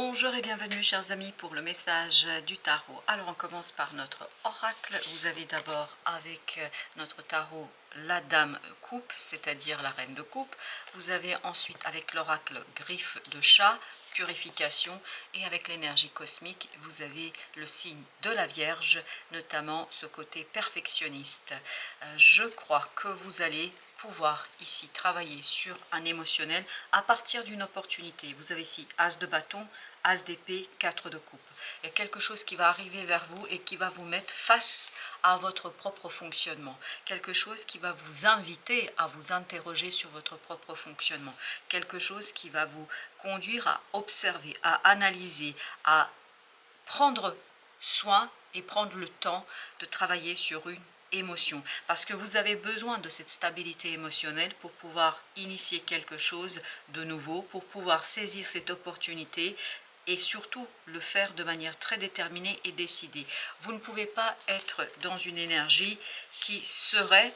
Bonjour et bienvenue chers amis pour le message du tarot. Alors on commence par notre oracle. Vous avez d'abord avec notre tarot la dame coupe, c'est-à-dire la reine de coupe. Vous avez ensuite avec l'oracle griffe de chat, purification, et avec l'énergie cosmique vous avez le signe de la Vierge, notamment ce côté perfectionniste. Je crois que vous allez pouvoir ici travailler sur un émotionnel à partir d'une opportunité. Vous avez ici As de bâton, As d'épée, 4 de coupe. Il y a quelque chose qui va arriver vers vous et qui va vous mettre face à votre propre fonctionnement. Quelque chose qui va vous inviter à vous interroger sur votre propre fonctionnement. Quelque chose qui va vous conduire à observer, à analyser, à prendre soin et prendre le temps de travailler sur une émotion, parce que vous avez besoin de cette stabilité émotionnelle pour pouvoir initier quelque chose de nouveau, pour pouvoir saisir cette opportunité et surtout le faire de manière très déterminée et décidée. Vous ne pouvez pas être dans une énergie qui serait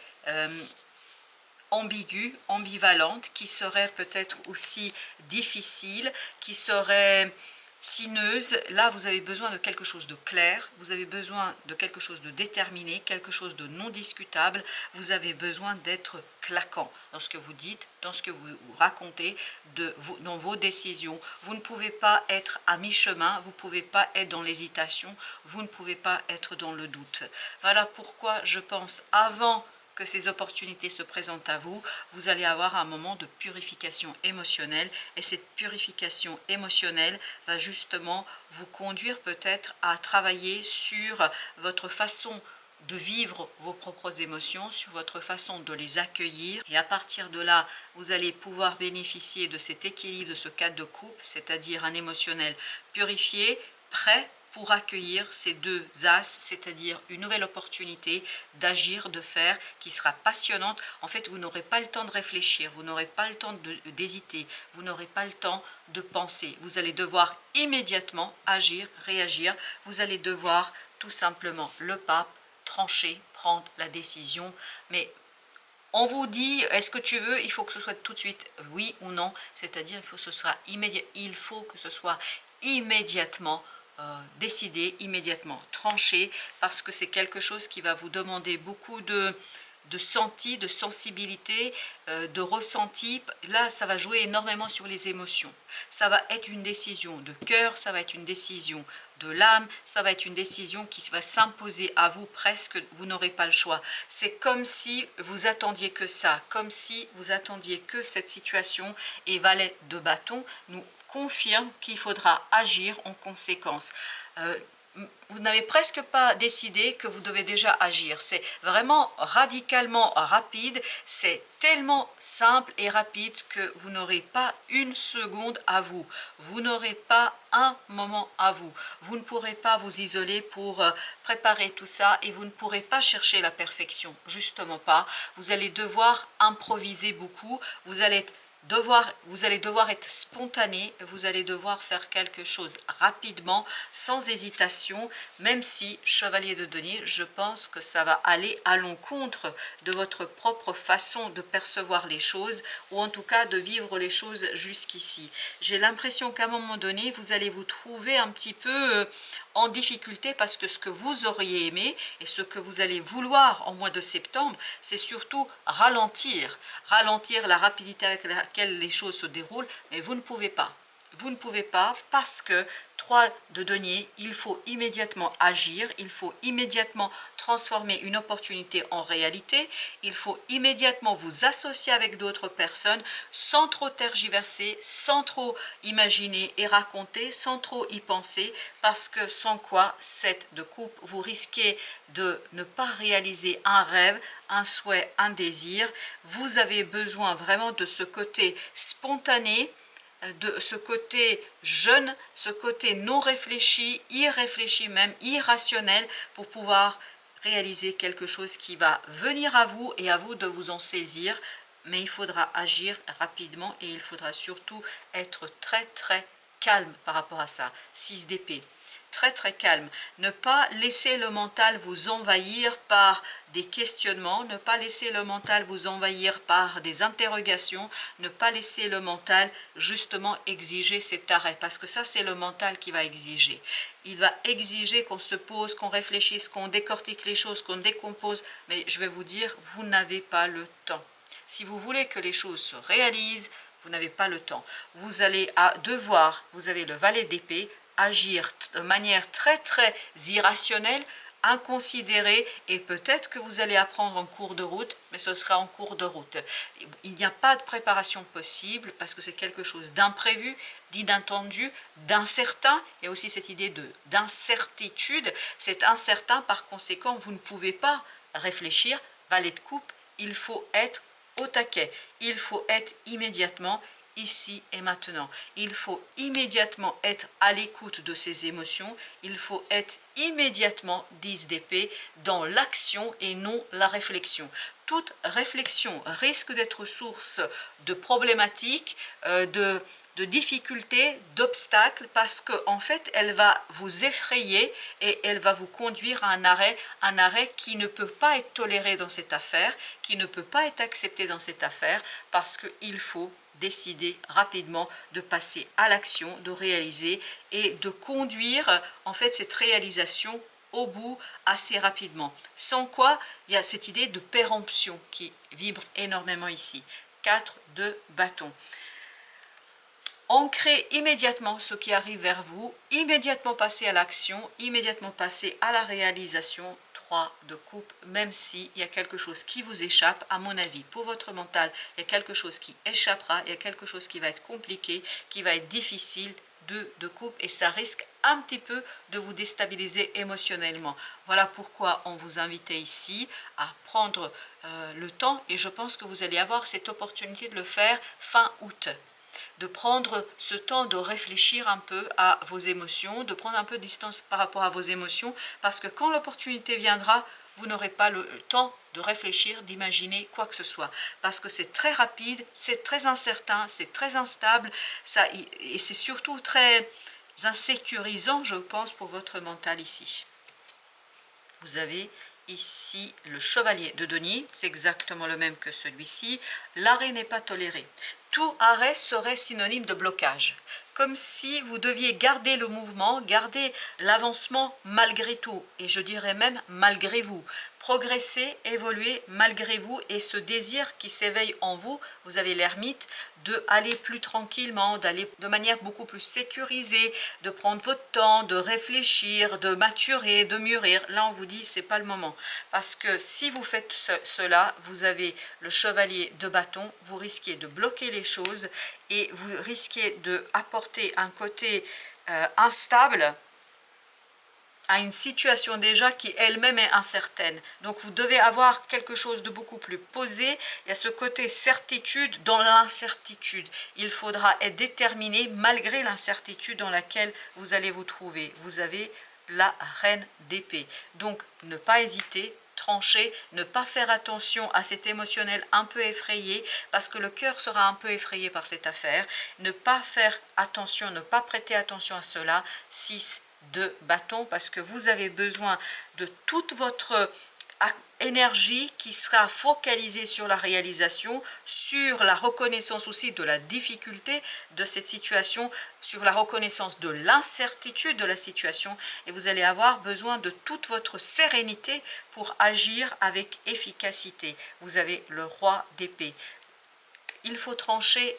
ambiguë, ambivalente, qui serait peut-être aussi difficile, qui serait sinueuse. Là vous avez besoin de quelque chose de clair, vous avez besoin de quelque chose de déterminé, quelque chose de non discutable. Vous avez besoin d'être claquant dans ce que vous dites, dans ce que vous racontez, dans vos décisions. Vous ne pouvez pas être à mi-chemin, vous ne pouvez pas être dans l'hésitation, vous ne pouvez pas être dans le doute. Voilà pourquoi je pense, avant que ces opportunités se présentent à vous, vous allez avoir un moment de purification émotionnelle, et cette purification émotionnelle va justement vous conduire peut-être à travailler sur votre façon de vivre vos propres émotions, sur votre façon de les accueillir, et à partir de là, vous allez pouvoir bénéficier de cet équilibre, de ce cadre de coupe, c'est-à-dire un émotionnel purifié, prêt pour accueillir ces deux as, c'est-à-dire une nouvelle opportunité d'agir, de faire, qui sera passionnante. En fait, vous n'aurez pas le temps de réfléchir, vous n'aurez pas le temps d'hésiter, vous n'aurez pas le temps de penser. Vous allez devoir immédiatement agir, réagir, vous allez devoir tout simplement le pas, trancher, prendre la décision. Mais on vous dit, est-ce que tu veux, il faut que ce soit tout de suite oui ou non, c'est-à-dire il faut que ce soit immédiatement décidé, immédiatement tranché, parce que c'est quelque chose qui va vous demander beaucoup de senti, de sensibilité, de ressenti. Là, ça va jouer énormément sur les émotions. Ça va être une décision de cœur, ça va être une décision de l'âme, ça va être une décision qui va s'imposer à vous presque, vous n'aurez pas le choix. C'est comme si vous attendiez que ça, comme si vous attendiez que cette situation, et valet de bâton nous confirme qu'il faudra agir en conséquence. Vous n'avez presque pas décidé que vous devez déjà agir. C'est vraiment radicalement rapide, c'est tellement simple et rapide que vous n'aurez pas une seconde à vous. Vous n'aurez pas un moment à vous. Vous ne pourrez pas vous isoler pour préparer tout ça, et vous ne pourrez pas chercher la perfection, justement pas. Vous allez devoir improviser beaucoup, vous allez devoir être spontané, vous allez devoir faire quelque chose rapidement, sans hésitation, même si, chevalier de denier, je pense que ça va aller à l'encontre de votre propre façon de percevoir les choses, ou en tout cas de vivre les choses jusqu'ici. J'ai l'impression qu'à un moment donné, vous allez vous trouver un petit peu en difficulté, parce que ce que vous auriez aimé et ce que vous allez vouloir en mois de septembre, c'est surtout ralentir la rapidité avec laquelle les choses se déroulent, mais vous ne pouvez pas. Vous ne pouvez pas, parce que 3 de denier, il faut immédiatement agir, il faut immédiatement transformer une opportunité en réalité, il faut immédiatement vous associer avec d'autres personnes, sans trop tergiverser, sans trop imaginer et raconter, sans trop y penser, parce que sans quoi, 7 de coupe, vous risquez de ne pas réaliser un rêve, un souhait, un désir. Vous avez besoin vraiment de ce côté spontané, de ce côté jeune, ce côté non réfléchi, irréfléchi même, irrationnel, pour pouvoir réaliser quelque chose qui va venir à vous, et à vous de vous en saisir. Mais il faudra agir rapidement, et il faudra surtout être très calme par rapport à ça. 6 d'épée. Très très calme. Ne pas laisser le mental vous envahir par des questionnements, ne pas laisser le mental vous envahir par des interrogations, ne pas laisser le mental justement exiger cet arrêt, parce que ça c'est le mental qui va exiger. Il va exiger qu'on se pose, qu'on réfléchisse, qu'on décortique les choses, qu'on décompose, mais je vais vous dire, vous n'avez pas le temps. Si vous voulez que les choses se réalisent, vous n'avez pas le temps. Vous allez devoir, vous avez le valet d'épée, agir de manière très très irrationnelle, inconsidérée, et peut-être que vous allez apprendre en cours de route, mais ce sera en cours de route. Il n'y a pas de préparation possible parce que c'est quelque chose d'imprévu, d'inattendu, d'incertain. Il y a aussi cette idée d'incertitude. C'est incertain, par conséquent, vous ne pouvez pas réfléchir. Valet de coupe, il faut être au taquet. Il faut être immédiatement ici et maintenant. Il faut immédiatement être à l'écoute de ses émotions. Il faut être immédiatement 10 d'épée dans l'action et non la réflexion. Toute réflexion risque d'être source de problématiques, de difficultés, d'obstacles, parce qu'en fait, elle va vous effrayer et elle va vous conduire à un arrêt qui ne peut pas être toléré dans cette affaire, qui ne peut pas être accepté dans cette affaire, parce qu'il faut décider rapidement de passer à l'action, de réaliser et de conduire en fait cette réalisation au bout assez rapidement. Sans quoi, il y a cette idée de péremption qui vibre énormément ici. 4 de bâton. Ancrez immédiatement ce qui arrive vers vous, immédiatement passer à l'action, immédiatement passer à la réalisation. 3 de coupe, même s'il y a quelque chose qui vous échappe, à mon avis, pour votre mental, il y a quelque chose qui échappera, il y a quelque chose qui va être compliqué, qui va être difficile. 2 de coupe, et ça risque un petit peu de vous déstabiliser émotionnellement. Voilà pourquoi on vous invitait ici à prendre le temps, et je pense que vous allez avoir cette opportunité de le faire fin août. De prendre ce temps de réfléchir un peu à vos émotions, de prendre un peu de distance par rapport à vos émotions, parce que quand l'opportunité viendra, vous n'aurez pas le temps de réfléchir, d'imaginer quoi que ce soit, parce que c'est très rapide, c'est très incertain, c'est très instable, et c'est surtout très insécurisant, je pense, pour votre mental ici. Vous avez ici le chevalier de denier, c'est exactement le même que celui-ci. L'arrêt n'est pas toléré. Tout arrêt serait synonyme de blocage, comme si vous deviez garder le mouvement, garder l'avancement malgré tout, et je dirais même malgré vous. Progresser, évoluer malgré vous, et ce désir qui s'éveille en vous, vous avez l'ermite, d'aller plus tranquillement, d'aller de manière beaucoup plus sécurisée, de prendre votre temps, de réfléchir, de maturer, de mûrir. Là, on vous dit, c'est pas le moment. Parce que si vous faites cela, vous avez le chevalier de bâton, vous risquez de bloquer les choses et vous risquez d'apporter un côté instable à une situation déjà qui elle-même est incertaine. Donc vous devez avoir quelque chose de beaucoup plus posé. Il y a ce côté certitude dans l'incertitude. Il faudra être déterminé malgré l'incertitude dans laquelle vous allez vous trouver. Vous avez la reine d'épée. Donc ne pas hésiter, trancher, ne pas faire attention à cet émotionnel un peu effrayé, parce que le cœur sera un peu effrayé par cette affaire. Ne pas faire attention, ne pas prêter attention à cela. 6 de bâton, parce que vous avez besoin de toute votre énergie qui sera focalisée sur la réalisation, sur la reconnaissance aussi de la difficulté de cette situation, sur la reconnaissance de l'incertitude de la situation, et vous allez avoir besoin de toute votre sérénité pour agir avec efficacité. Vous avez le roi d'épée. Il faut trancher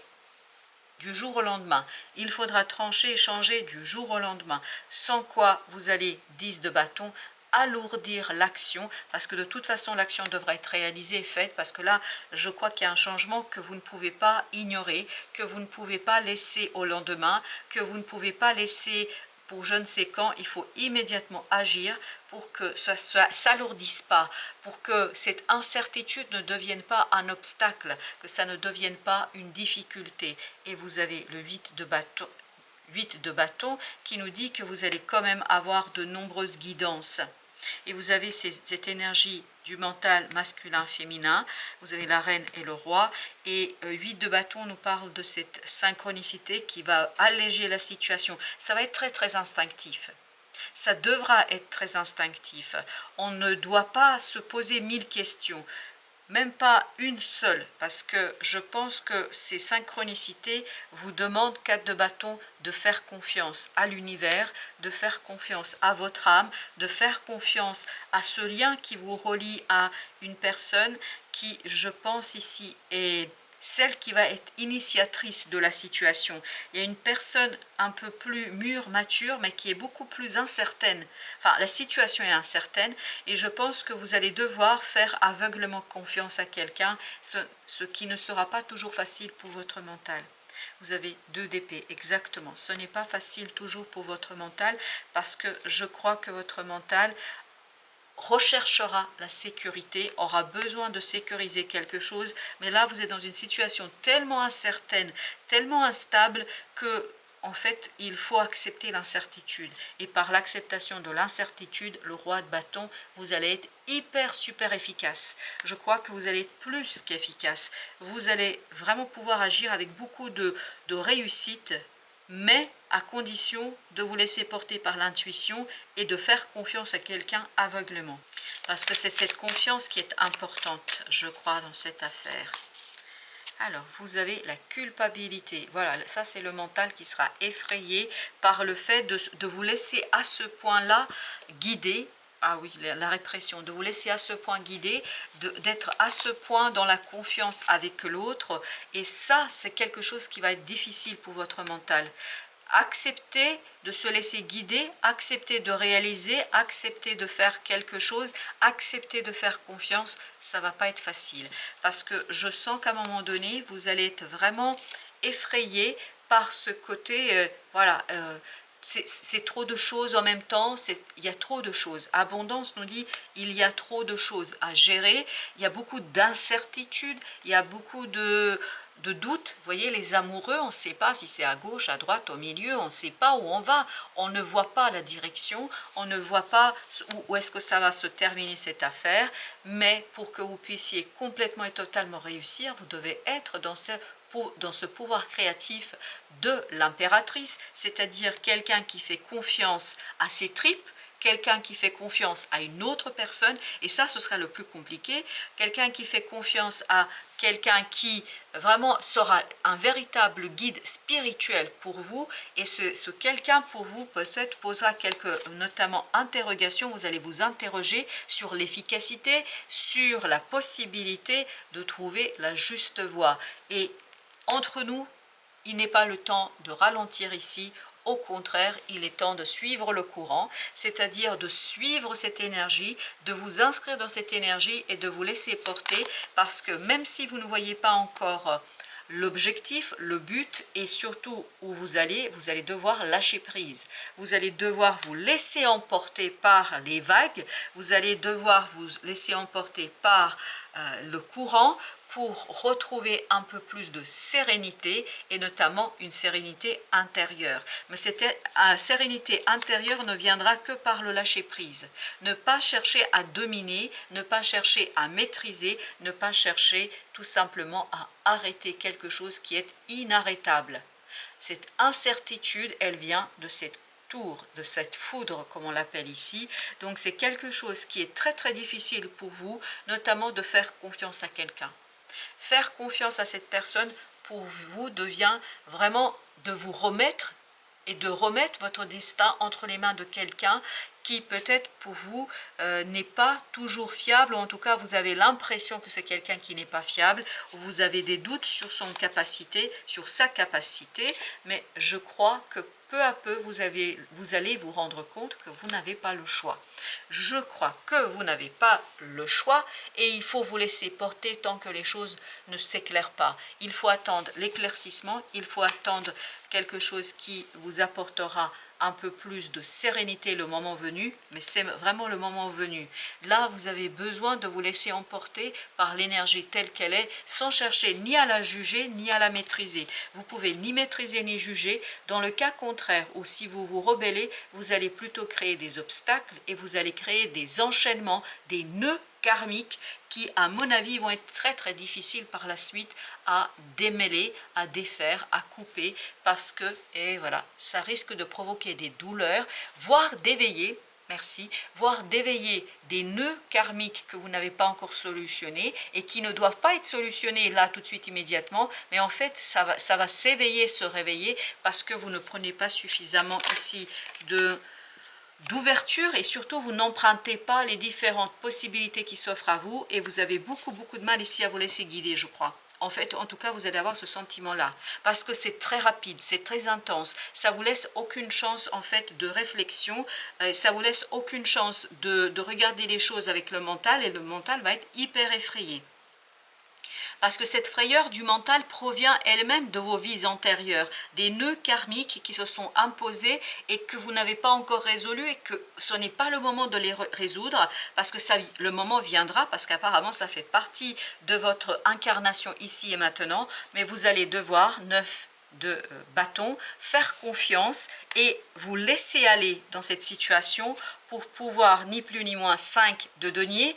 du jour au lendemain. Il faudra trancher et changer du jour au lendemain. Sans quoi vous allez, 10 de bâton, alourdir l'action, parce que de toute façon l'action devra être réalisée et faite, parce que là je crois qu'il y a un changement que vous ne pouvez pas ignorer, que vous ne pouvez pas laisser au lendemain, que vous ne pouvez pas laisser pour je ne sais quand. Il faut immédiatement agir pour que ça ne s'alourdisse pas, pour que cette incertitude ne devienne pas un obstacle, que ça ne devienne pas une difficulté. Et vous avez le 8 de bâton qui nous dit que vous allez quand même avoir de nombreuses guidances. Et vous avez cette énergie du mental masculin-féminin. Vous avez la reine et le roi. Et 8 de bâton nous parle de cette synchronicité qui va alléger la situation. Ça va être très très instinctif. Ça devra être très instinctif. On ne doit pas se poser 1000 questions. Même pas une seule, parce que je pense que ces synchronicités vous demandent, 4 de bâton, de faire confiance à l'univers, de faire confiance à votre âme, de faire confiance à ce lien qui vous relie à une personne qui, je pense ici, est celle qui va être initiatrice de la situation. Il y a une personne un peu plus mûre, mature, mais qui est beaucoup plus incertaine. Enfin, la situation est incertaine et je pense que vous allez devoir faire aveuglement confiance à quelqu'un, ce qui ne sera pas toujours facile pour votre mental. Vous avez 2 d'épée, exactement. Ce n'est pas facile toujours pour votre mental parce que je crois que votre mental recherchera la sécurité, aura besoin de sécuriser quelque chose, mais là vous êtes dans une situation tellement incertaine, tellement instable que en fait il faut accepter l'incertitude, et par l'acceptation de l'incertitude, le roi de bâton, vous allez être hyper super efficace. Je crois que vous allez être plus qu'efficace, vous allez vraiment pouvoir agir avec beaucoup de réussite, mais à condition de vous laisser porter par l'intuition et de faire confiance à quelqu'un aveuglément. Parce que c'est cette confiance qui est importante, je crois, dans cette affaire. Alors, vous avez la culpabilité. Voilà, ça c'est le mental qui sera effrayé par le fait de vous laisser à ce point-là guider. Ah oui, la répression, de vous laisser à ce point guider, d'être à ce point dans la confiance avec l'autre. Et ça, c'est quelque chose qui va être difficile pour votre mental. Accepter de se laisser guider, accepter de réaliser, accepter de faire quelque chose, accepter de faire confiance, ça va pas être facile. Parce que je sens qu'à un moment donné, vous allez être vraiment effrayé par ce côté, voilà, c'est trop de choses en même temps, il y a trop de choses. Abondance nous dit, il y a trop de choses à gérer, il y a beaucoup d'incertitudes, il y a beaucoup de doutes. Vous voyez, les amoureux, on ne sait pas si c'est à gauche, à droite, au milieu, on ne sait pas où on va, on ne voit pas la direction, on ne voit pas où est-ce que ça va se terminer cette affaire, mais pour que vous puissiez complètement et totalement réussir, vous devez être dans ce pouvoir créatif de l'impératrice, c'est-à-dire quelqu'un qui fait confiance à ses tripes, quelqu'un qui fait confiance à une autre personne, et ça ce sera le plus compliqué, quelqu'un qui fait confiance à quelqu'un qui vraiment sera un véritable guide spirituel pour vous, et ce quelqu'un pour vous peut-être posera quelques notamment interrogations, vous allez vous interroger sur l'efficacité, sur la possibilité de trouver la juste voie. Et entre nous, il n'est pas le temps de ralentir ici. Au contraire, il est temps de suivre le courant, c'est-à-dire de suivre cette énergie, de vous inscrire dans cette énergie et de vous laisser porter, parce que même si vous ne voyez pas encore l'objectif, le but et surtout où vous allez devoir lâcher prise. Vous allez devoir vous laisser emporter par les vagues, vous allez devoir vous laisser emporter par le courant, pour retrouver un peu plus de sérénité et notamment une sérénité intérieure. Mais cette sérénité intérieure ne viendra que par le lâcher-prise. Ne pas chercher à dominer, ne pas chercher à maîtriser, ne pas chercher tout simplement à arrêter quelque chose qui est inarrêtable. Cette incertitude, elle vient de cette tour, de cette foudre comme on l'appelle ici. Donc c'est quelque chose qui est très très difficile pour vous, notamment de faire confiance à quelqu'un. Faire confiance à cette personne pour vous devient vraiment de vous remettre et de remettre votre destin entre les mains de quelqu'un qui peut-être pour vous n'est pas toujours fiable, ou en tout cas vous avez l'impression que c'est quelqu'un qui n'est pas fiable, ou vous avez des doutes sur sur sa capacité, mais je crois que peu à peu, vous allez vous rendre compte que vous n'avez pas le choix. Je crois que vous n'avez pas le choix et il faut vous laisser porter tant que les choses ne s'éclairent pas. Il faut attendre l'éclaircissement, il faut attendre quelque chose qui vous apportera un peu plus de sérénité le moment venu, mais c'est vraiment le moment venu. Là, vous avez besoin de vous laisser emporter par l'énergie telle qu'elle est, sans chercher ni à la juger, ni à la maîtriser. Vous pouvez ni maîtriser, ni juger. Dans le cas contraire, ou si vous vous rebellez, vous allez plutôt créer des obstacles et vous allez créer des enchaînements, des nœuds karmiques qui, à mon avis, vont être très très difficiles par la suite à démêler, à défaire, à couper, parce que, et voilà, ça risque de provoquer des douleurs, voire d'éveiller, merci, voire d'éveiller des nœuds karmiques que vous n'avez pas encore solutionnés et qui ne doivent pas être solutionnés là tout de suite immédiatement, mais en fait ça va s'éveiller, se réveiller parce que vous ne prenez pas suffisamment ici d'ouverture et surtout vous n'empruntez pas les différentes possibilités qui s'offrent à vous et vous avez beaucoup de mal ici à vous laisser guider, je crois. En fait, en tout cas, vous allez avoir ce sentiment-là, parce que c'est très rapide, c'est très intense, ça vous laisse aucune chance en fait de réflexion, ça vous laisse aucune chance de regarder les choses avec le mental et le mental va être hyper effrayé. Parce que cette frayeur du mental provient elle-même de vos vies antérieures, des nœuds karmiques qui se sont imposés et que vous n'avez pas encore résolus et que ce n'est pas le moment de les résoudre parce que le moment viendra, parce qu'apparemment ça fait partie de votre incarnation ici et maintenant, mais vous allez devoir, 9 de bâton, faire confiance et vous laisser aller dans cette situation pour pouvoir ni plus ni moins 5 de denier,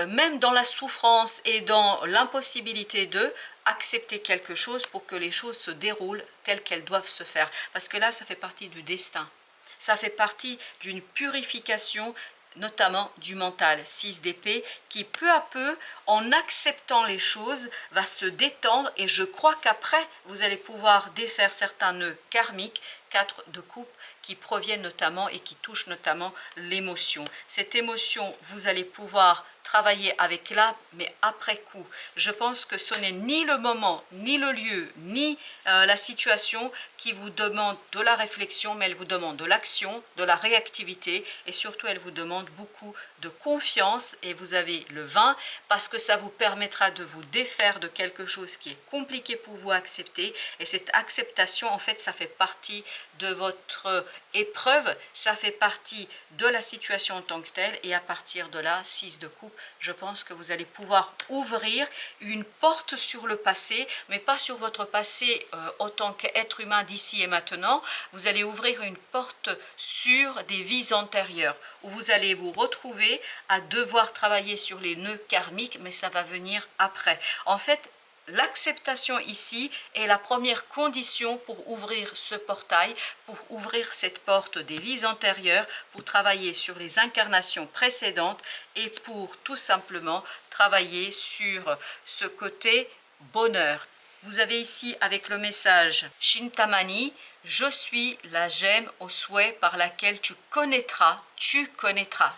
même dans la souffrance et dans l'impossibilité de accepter quelque chose pour que les choses se déroulent telles qu'elles doivent se faire. Parce que là, ça fait partie du destin. Ça fait partie d'une purification notamment du mental, 6 d'épée, qui peu à peu, en acceptant les choses, va se détendre et je crois qu'après, vous allez pouvoir défaire certains nœuds karmiques, 4 de coupe, qui proviennent notamment et qui touchent notamment l'émotion. Cette émotion, vous allez pouvoir travailler avec là, mais après coup. Je pense que ce n'est ni le moment, ni le lieu, ni la situation qui vous demande de la réflexion, mais elle vous demande de l'action, de la réactivité et surtout elle vous demande beaucoup de confiance et vous avez le 20 parce que ça vous permettra de vous défaire de quelque chose qui est compliqué pour vous accepter et cette acceptation en fait ça fait partie de votre épreuve, ça fait partie de la situation en tant que telle et à partir de là, 6 de coupe, je pense que vous allez pouvoir ouvrir une porte sur le passé, mais pas sur votre passé en tant qu'être humain d'ici et maintenant, vous allez ouvrir une porte sur des vies antérieures où vous allez vous retrouver à devoir travailler sur les nœuds karmiques, mais ça va venir après. En fait, l'acceptation ici est la première condition pour ouvrir ce portail, pour ouvrir cette porte des vies antérieures, pour travailler sur les incarnations précédentes et pour tout simplement travailler sur ce côté bonheur. Vous avez ici avec le message Shintamani, je suis la gemme au souhait par laquelle tu connaîtras,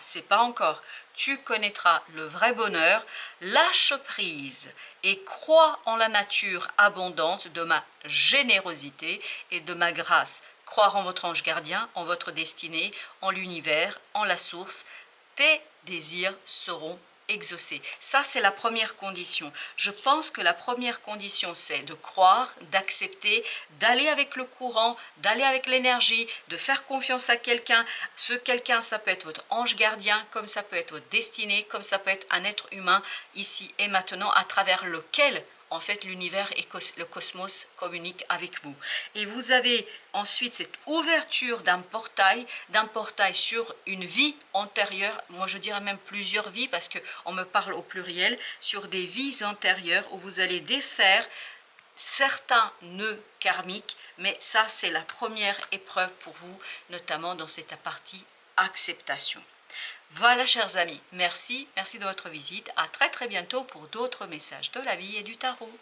c'est pas encore, tu connaîtras le vrai bonheur, lâche prise et crois en la nature abondante de ma générosité et de ma grâce. Croire en votre ange gardien, en votre destinée, en l'univers, en la source, tes désirs seront exaucé. Ça, c'est la première condition. Je pense que la première condition, c'est de croire, d'accepter, d'aller avec le courant, d'aller avec l'énergie, de faire confiance à quelqu'un. Ce quelqu'un, ça peut être votre ange gardien, comme ça peut être votre destinée, comme ça peut être un être humain ici et maintenant, à travers lequel en fait l'univers et le cosmos communiquent avec vous. Et vous avez ensuite cette ouverture d'un portail sur une vie antérieure, moi je dirais même plusieurs vies parce qu'on me parle au pluriel, sur des vies antérieures où vous allez défaire certains nœuds karmiques, mais ça c'est la première épreuve pour vous, notamment dans cette partie acceptation. Voilà chers amis, merci de votre visite, à très bientôt pour d'autres messages de la vie et du tarot.